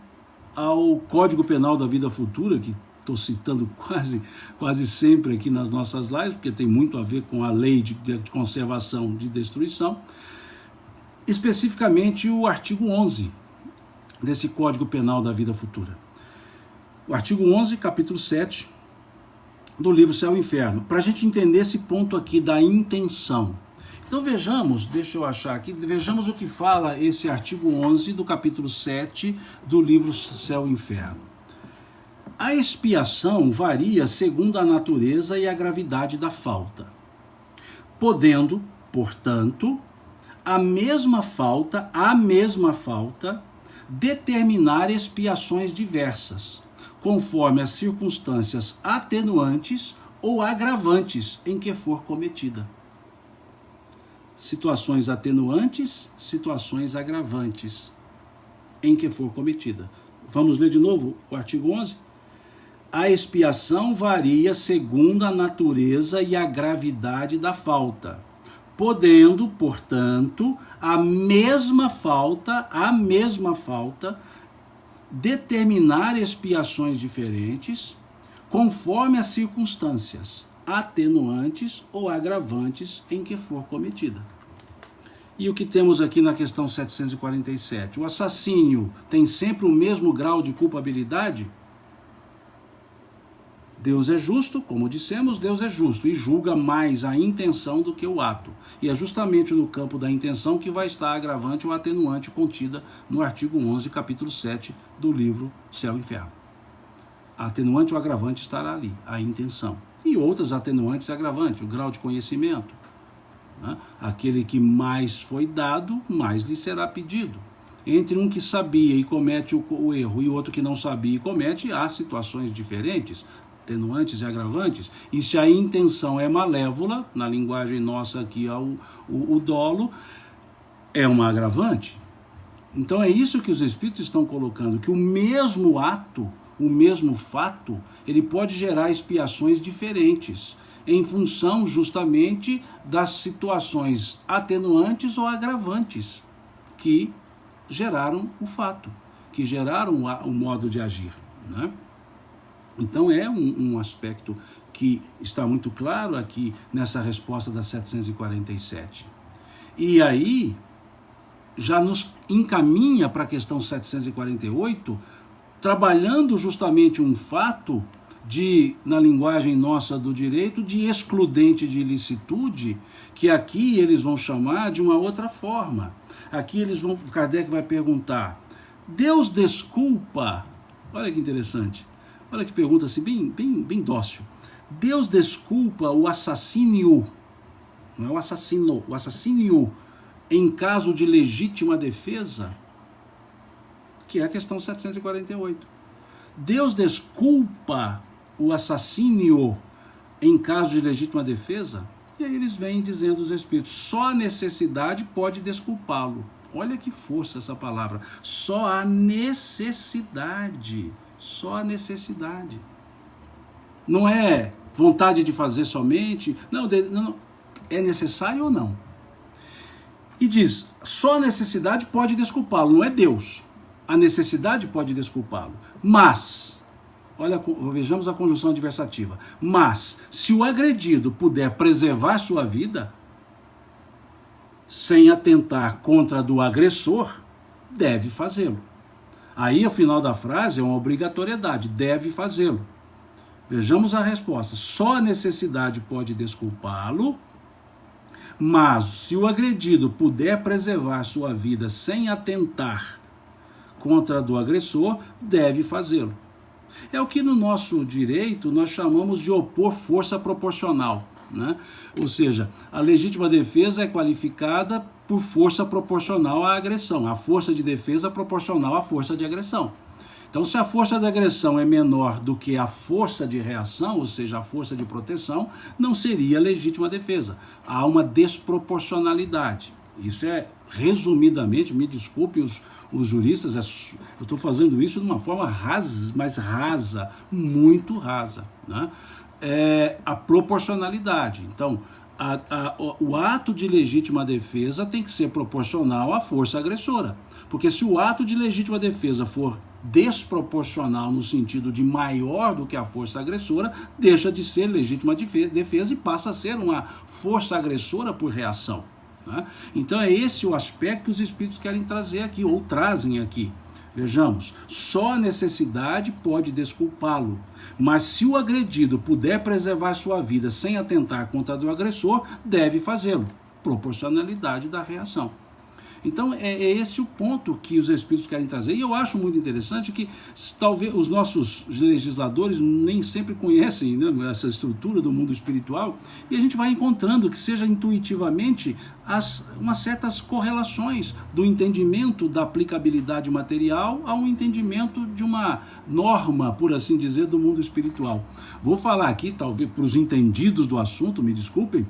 ao Código Penal da Vida Futura, que estou citando quase sempre aqui nas nossas lives, porque tem muito a ver com a lei de conservação de destruição, especificamente o artigo 11 desse Código Penal da Vida Futura. O artigo 11, capítulo 7 do livro Céu e Inferno, para a gente entender esse ponto aqui da intenção. Então vejamos, deixa eu achar aqui, vejamos o que fala esse artigo 11 do capítulo 7 do livro Céu e Inferno. A expiação varia segundo a natureza e a gravidade da falta, podendo, portanto, a mesma falta determinar expiações diversas, conforme as circunstâncias atenuantes ou agravantes em que for cometida. Situações atenuantes, situações agravantes em que for cometida. Vamos ler de novo o artigo 11? A expiação varia segundo a natureza e a gravidade da falta, podendo, portanto, a mesma falta determinar expiações diferentes, conforme as circunstâncias atenuantes ou agravantes em que for cometida. E o que temos aqui na questão 747? O assassínio tem sempre o mesmo grau de culpabilidade? Deus é justo, como dissemos, Deus é justo e julga mais a intenção do que o ato. E é justamente no campo da intenção que vai estar a agravante ou atenuante contida no artigo 11, capítulo 7 do livro Céu e Inferno. A atenuante ou agravante estará ali, a intenção. E outras atenuantes e agravantes, o grau de conhecimento. Né? Aquele que mais foi dado, mais lhe será pedido. Entre um que sabia e comete o erro e outro que não sabia e comete, há situações diferentes, atenuantes e agravantes. E se a intenção é malévola, na linguagem nossa aqui o dolo, é uma agravante. Então é isso que os Espíritos estão colocando, que o mesmo ato, o mesmo fato, ele pode gerar expiações diferentes, em função justamente das situações atenuantes ou agravantes que geraram o fato, que geraram o modo de agir, né? Então é um aspecto que está muito claro aqui nessa resposta da 747. E aí já nos encaminha para a questão 748, trabalhando justamente um fato na linguagem nossa do direito, de excludente de ilicitude, que aqui eles vão chamar de uma outra forma. Aqui Kardec vai perguntar: Deus desculpa? Olha que interessante. Olha que pergunta assim, bem dócil. Deus desculpa o assassínio, não é o assassino, o assassínio em caso de legítima defesa, que é a questão 748. Deus desculpa o assassínio em caso de legítima defesa? E aí eles vêm dizendo os espíritos, só a necessidade pode desculpá-lo. Olha que força essa palavra. Só a necessidade. Só a necessidade. Não é vontade de fazer somente. Não, não. É necessário ou não? E diz, só a necessidade pode desculpá-lo, não é Deus. A necessidade pode desculpá-lo. Mas, olha, vejamos a conjunção adversativa. Mas, se o agredido puder preservar sua vida, sem atentar contra a do agressor, deve fazê-lo. Aí, o final da frase é uma obrigatoriedade, deve fazê-lo. Vejamos a resposta. Só a necessidade pode desculpá-lo, mas se o agredido puder preservar sua vida sem atentar contra a do agressor, deve fazê-lo. É o que no nosso direito nós chamamos de opor força proporcional, né? Ou seja, a legítima defesa é qualificada por força proporcional à agressão, a força de defesa proporcional à força de agressão. Então, se a força de agressão é menor do que a força de reação, ou seja, a força de proteção, não seria legítima defesa. Há uma desproporcionalidade. Isso é, resumidamente, me desculpem os juristas, eu estou fazendo isso de uma forma mais rasa, muito rasa, né? É a proporcionalidade. Então, o ato de legítima defesa tem que ser proporcional à força agressora. Porque se o ato de legítima defesa for desproporcional no sentido de maior do que a força agressora, deixa de ser legítima defesa e passa a ser uma força agressora por reação, né? Então é esse o aspecto que os espíritos querem trazer aqui, ou trazem aqui. Vejamos, só a necessidade pode desculpá-lo, mas se o agredido puder preservar sua vida sem atentar contra a do agressor, deve fazê-lo. Proporcionalidade da reação. Então é esse o ponto que os espíritos querem trazer. E eu acho muito interessante que talvez os nossos legisladores nem sempre conhecem, né, essa estrutura do mundo espiritual, e a gente vai encontrando que seja intuitivamente umas certas correlações do entendimento da aplicabilidade material a um entendimento de uma norma, por assim dizer, do mundo espiritual. Vou falar aqui, talvez para os entendidos do assunto, me desculpem,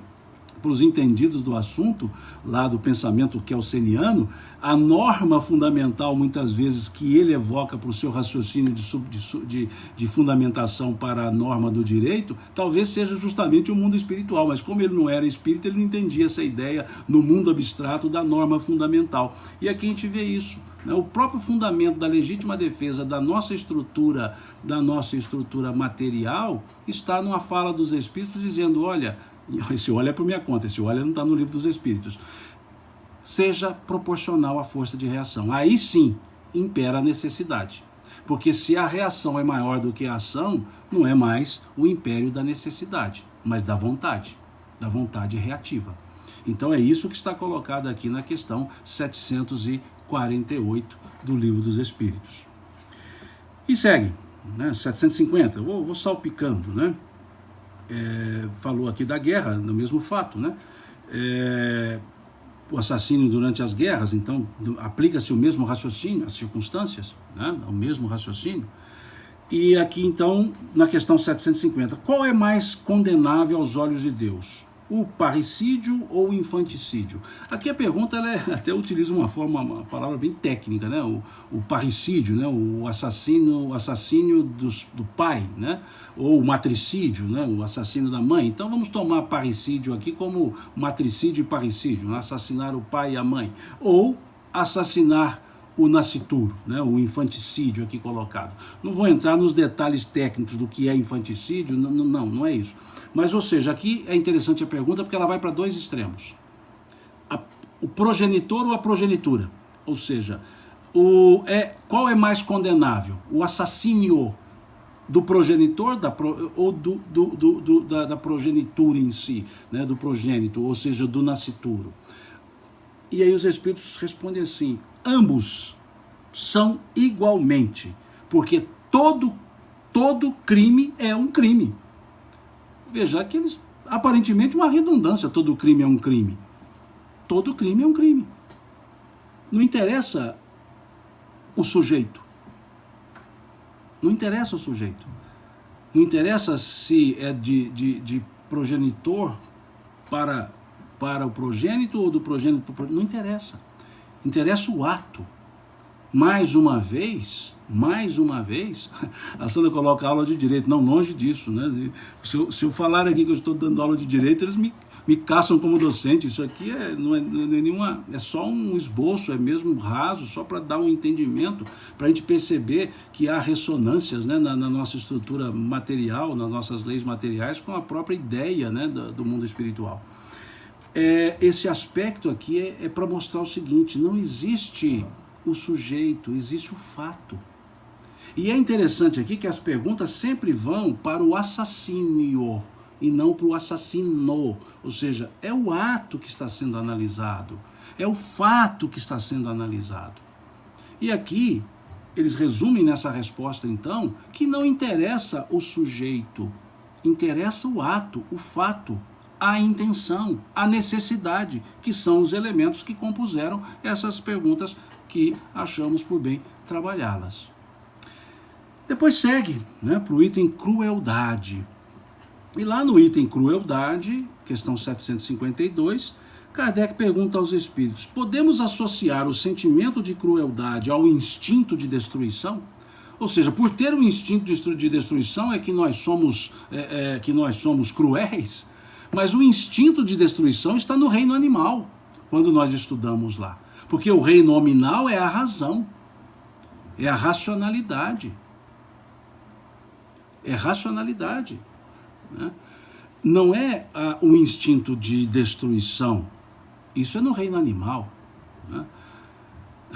para os entendidos do assunto, lá do pensamento kelseniano, a norma fundamental, muitas vezes, que ele evoca para o seu raciocínio de fundamentação para a norma do direito, talvez seja justamente o mundo espiritual, mas como ele não era espírita, ele não entendia essa ideia no mundo abstrato da norma fundamental. E aqui a gente vê isso, né? O próprio fundamento da legítima defesa da nossa estrutura material, está numa fala dos espíritos dizendo, olha, esse olha é por minha conta, esse olha não está no livro dos espíritos, seja proporcional à força de reação. Aí sim impera a necessidade, porque se a reação é maior do que a ação, não é mais o império da necessidade, mas da vontade reativa. Então é isso que está colocado aqui na questão 748 do livro dos espíritos. E segue, né, 750, vou salpicando, né? Falou aqui da guerra, no mesmo fato, né? O assassínio durante as guerras, então aplica-se o mesmo raciocínio, as circunstâncias, né? O mesmo raciocínio. E aqui então, na questão 750, qual é mais condenável aos olhos de Deus? O parricídio ou o infanticídio? Aqui a pergunta ela até utiliza uma palavra bem técnica, né? O parricídio, né? O assassínio do pai, né? Ou o matricídio, né? O assassínio da mãe. Então vamos tomar parricídio aqui como matricídio e parricídio, né? Assassinar o pai e a mãe. Ou assassinar o nascituro, né, o infanticídio aqui colocado. Não vou entrar nos detalhes técnicos do que é infanticídio, não é isso. Mas, ou seja, aqui é interessante a pergunta porque ela vai para dois extremos. O progenitor ou a progenitura? Ou seja, qual é mais condenável? O assassínio do progenitor ou da progenitura em si, né, do progênito, ou seja, do nascituro? E aí os espíritos respondem assim, ambos são igualmente, porque todo crime é um crime. Veja que eles, aparentemente uma redundância, todo crime é um crime. Todo crime é um crime. Não interessa o sujeito. Não interessa o sujeito. Não interessa se é de progenitor para o progênito ou do progênito para o progênito, não interessa. Interessa o ato. Mais uma vez, a Sandra coloca aula de direito, não, longe disso, né? Se eu falar aqui que eu estou dando aula de direito, eles me caçam como docente. Isso aqui não é nenhuma, é só um esboço, é mesmo raso, só para dar um entendimento, para a gente perceber que há ressonâncias, né, na nossa estrutura material, nas nossas leis materiais, com a própria ideia, né, do mundo espiritual. Esse aspecto aqui é para mostrar o seguinte: não existe o sujeito, existe o fato. E é interessante aqui que as perguntas sempre vão para o assassínio e não para o assassino, ou seja, é o ato que está sendo analisado, é o fato que está sendo analisado. E aqui eles resumem nessa resposta então que não interessa o sujeito, interessa o ato, o fato, a intenção, a necessidade, que são os elementos que compuseram essas perguntas que achamos por bem trabalhá-las. Depois segue, né, para o item crueldade. E lá no item crueldade, questão 752, Kardec pergunta aos espíritos: podemos associar o sentimento de crueldade ao instinto de destruição? Ou seja, por ter um instinto de destruição é que nós somos cruéis? Mas o instinto de destruição está no reino animal, quando nós estudamos lá. Porque o reino nominal é a razão, é a racionalidade. É racionalidade. Né? Não é o instinto de destruição. Isso é no reino animal. Né?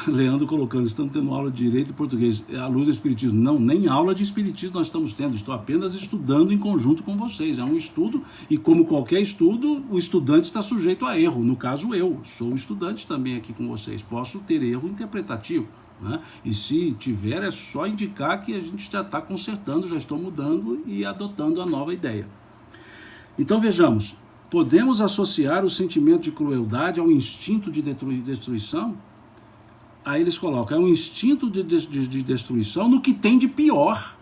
Leandro colocando: estamos tendo aula de direito e português à luz do espiritismo. Não, nem aula de espiritismo nós estamos tendo, estou apenas estudando em conjunto com vocês. É um estudo, e como qualquer estudo, o estudante está sujeito a erro. No caso, eu sou estudante também aqui com vocês, posso ter erro interpretativo, né? E se tiver, é só indicar que a gente já está consertando, já estou mudando e adotando a nova ideia. Então vejamos, podemos associar o sentimento de crueldade ao instinto de destruição? Aí eles colocam: é um instinto de destruição no que tem de pior.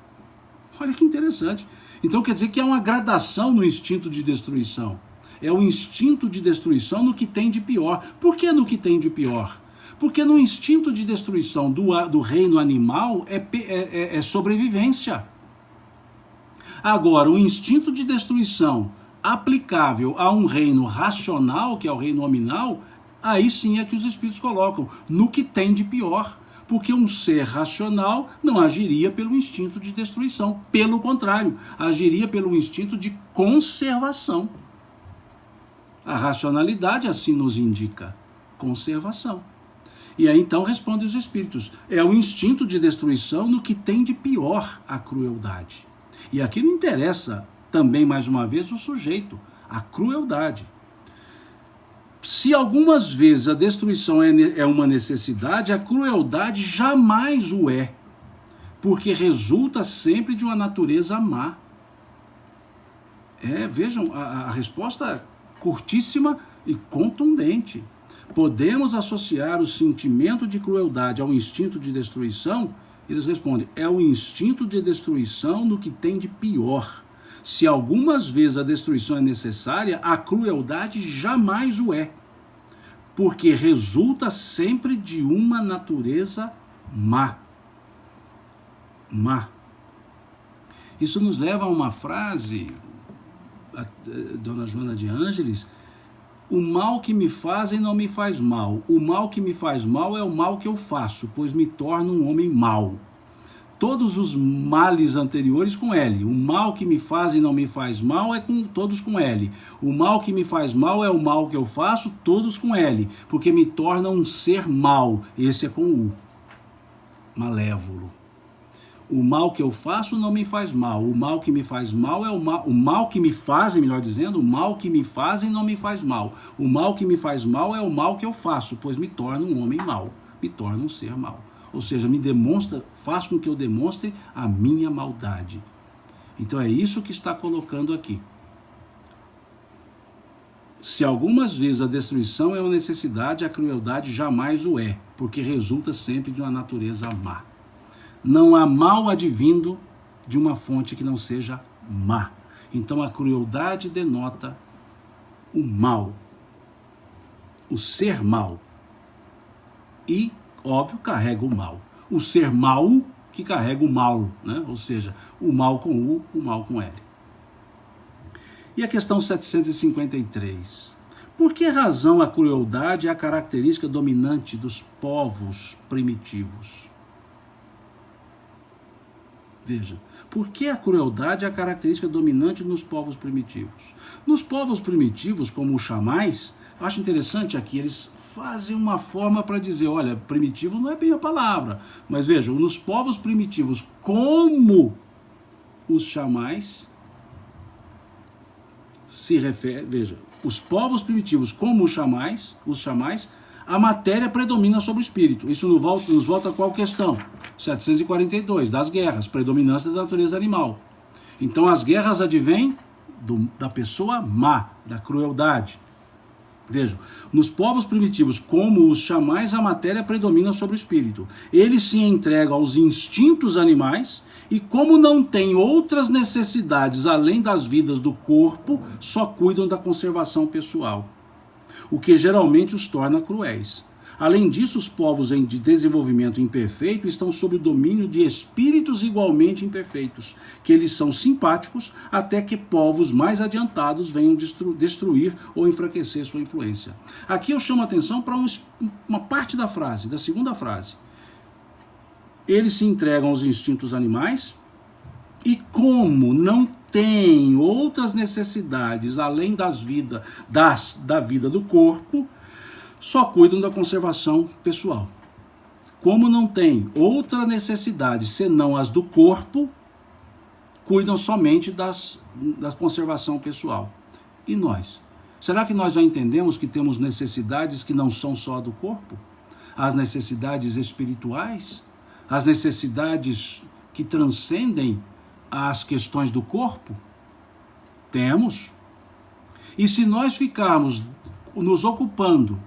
Olha que interessante. Então quer dizer que há uma gradação no instinto de destruição. É o instinto de destruição no que tem de pior. Por que no que tem de pior? Porque no instinto de destruição do reino animal é sobrevivência. Agora, o instinto de destruição aplicável a um reino racional, que é o reino nominal, aí sim é que os espíritos colocam no que tem de pior, porque um ser racional não agiria pelo instinto de destruição, pelo contrário, agiria pelo instinto de conservação. A racionalidade assim nos indica: conservação. E aí então respondem os espíritos: é o instinto de destruição no que tem de pior a crueldade. E aqui não interessa também, mais uma vez, o sujeito, a crueldade. Se algumas vezes a destruição é uma necessidade, a crueldade jamais o é, porque resulta sempre de uma natureza má. Vejam, a resposta curtíssima e contundente. Podemos associar o sentimento de crueldade ao instinto de destruição? Eles respondem: é o instinto de destruição no que tem de pior. Se algumas vezes a destruição é necessária, a crueldade jamais o é, porque resulta sempre de uma natureza má. Má. Isso nos leva a uma frase, Dona Joana de Ângeles: o mal que me fazem não me faz mal. O mal que me faz mal é o mal que eu faço, pois me torno um homem mau. Todos os males anteriores com L. O mal que me fazem não me faz mal é todos com L. O mal que me faz mal é o mal que eu faço, todos com L. Porque me torna um ser mau. Esse é com U. Malévolo. O mal que eu faço não me faz mal. O mal que me faz mal é o mal que me fazem, melhor dizendo, o mal que me fazem não me faz mal. O mal que me faz mal é o mal que eu faço, pois me torna um homem mau. Me torna um ser mau. Ou seja, faz com que eu demonstre a minha maldade. Então é isso que está colocando aqui. Se algumas vezes a destruição é uma necessidade, a crueldade jamais o é, porque resulta sempre de uma natureza má. Não há mal advindo de uma fonte que não seja má. Então a crueldade denota o mal, o ser mal. E, óbvio, carrega o mal. O ser mal que carrega o mal, né? Ou seja, o mal com U, o mal com L. E a questão 753. Por que razão a crueldade é a característica dominante dos povos primitivos? Veja, por que a crueldade é a característica dominante nos povos primitivos? Nos povos primitivos, como os xamãs, eu acho interessante aqui, eles fazem uma forma para dizer, olha, primitivo não é bem a palavra, mas vejam, nos povos primitivos, como os xamãs se refere, veja, os povos primitivos, como os xamãs, a matéria predomina sobre o espírito. Isso nos volta a qual questão? 742, das guerras, predominância da natureza animal. Então as guerras advêm da pessoa má, da crueldade. Vejam, nos povos primitivos, como os xamãs, a matéria predomina sobre o espírito. Eles se entregam aos instintos animais e, como não têm outras necessidades além das vidas do corpo, só cuidam da conservação pessoal, o que geralmente os torna cruéis. Além disso, os povos de desenvolvimento imperfeito estão sob o domínio de espíritos igualmente imperfeitos, que eles são simpáticos até que povos mais adiantados venham destruir ou enfraquecer sua influência. Aqui eu chamo a atenção para uma parte da frase, da segunda frase. Eles se entregam aos instintos animais e, como não têm outras necessidades além da vida do corpo, só cuidam da conservação pessoal. Como não tem outra necessidade senão as do corpo, cuidam somente da conservação pessoal. E nós? Será que nós já entendemos que temos necessidades que não são só do corpo? As necessidades espirituais? As necessidades que transcendem as questões do corpo? Temos. E se nós ficarmos nos ocupando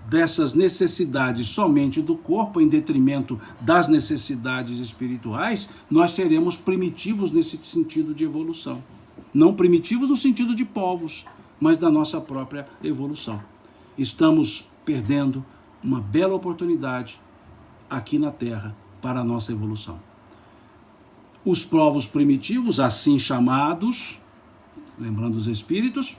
dessas necessidades somente do corpo, em detrimento das necessidades espirituais, nós seremos primitivos nesse sentido de evolução. Não primitivos no sentido de povos, mas da nossa própria evolução. Estamos perdendo uma bela oportunidade aqui na Terra para a nossa evolução. Os povos primitivos, assim chamados, lembrando os espíritos,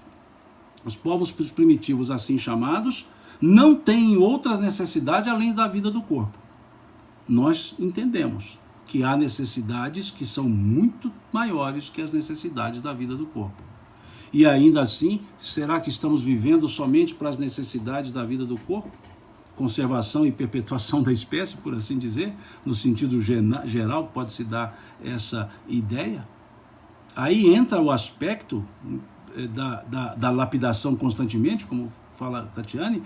os povos primitivos assim chamados, não têm outra necessidade além da vida do corpo. Nós entendemos que há necessidades que são muito maiores que as necessidades da vida do corpo. E ainda assim, será que estamos vivendo somente para as necessidades da vida do corpo? Conservação e perpetuação da espécie, por assim dizer, no sentido geral, pode-se dar essa ideia? Aí entra o aspecto da lapidação constantemente, como fala Tatiane,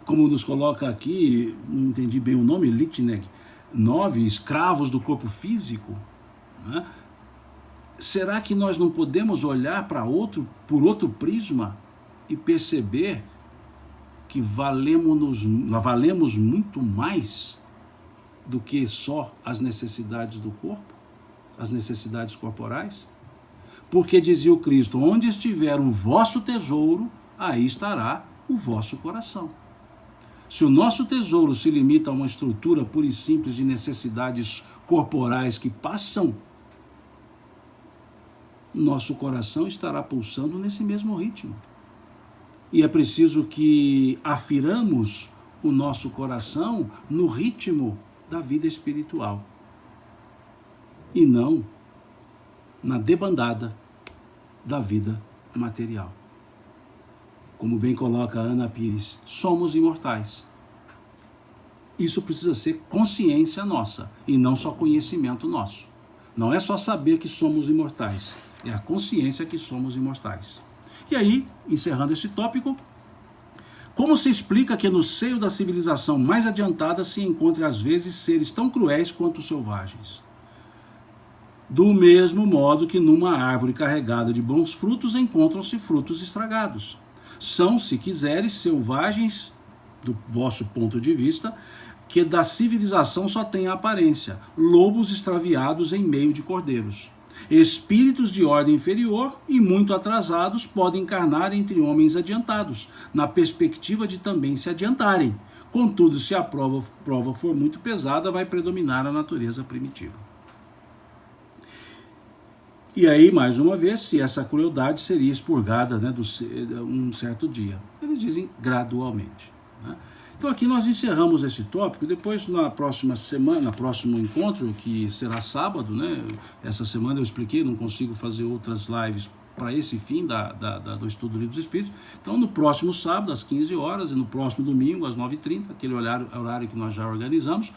como nos coloca aqui, não entendi bem o nome, Lichtneck, 9, escravos do corpo físico, né? Será que nós não podemos olhar por outro prisma e perceber que valemos muito mais do que só as necessidades do corpo, as necessidades corporais? Porque dizia o Cristo, onde estiver o vosso tesouro, aí estará o vosso coração. Se o nosso tesouro se limita a uma estrutura pura e simples de necessidades corporais que passam, nosso coração estará pulsando nesse mesmo ritmo. E é preciso que afiramos o nosso coração no ritmo da vida espiritual. E não na debandada da vida material. Como bem coloca Ana Pires, somos imortais. Isso precisa ser consciência nossa e não só conhecimento nosso. Não é só saber que somos imortais, é a consciência que somos imortais. E aí, encerrando esse tópico, como se explica que no seio da civilização mais adiantada se encontre às vezes seres tão cruéis quanto os selvagens? Do mesmo modo que numa árvore carregada de bons frutos encontram-se frutos estragados. São, se quiseres, selvagens, do vosso ponto de vista, que da civilização só tem a aparência, lobos extraviados em meio de cordeiros. Espíritos de ordem inferior e muito atrasados podem encarnar entre homens adiantados, na perspectiva de também se adiantarem. Contudo, se a prova for muito pesada, vai predominar a natureza primitiva. E aí, mais uma vez, se essa crueldade seria expurgada, né, um certo dia. Eles dizem gradualmente. Né? Então aqui nós encerramos esse tópico. Depois, na próxima semana, próximo encontro, que será sábado, né? Essa semana eu expliquei, não consigo fazer outras lives para esse fim do estudo do Livro dos Espíritos. Então, no próximo sábado, às 15 horas, e no próximo domingo, às 9h30, aquele horário que nós já organizamos,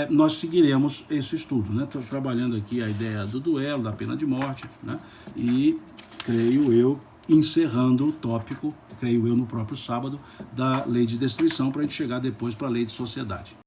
nós seguiremos esse estudo, né? Estou trabalhando aqui a ideia do duelo, da pena de morte, né? E creio eu, encerrando o tópico, creio eu, no próprio sábado, da lei de destruição, para a gente chegar depois para a lei de sociedade.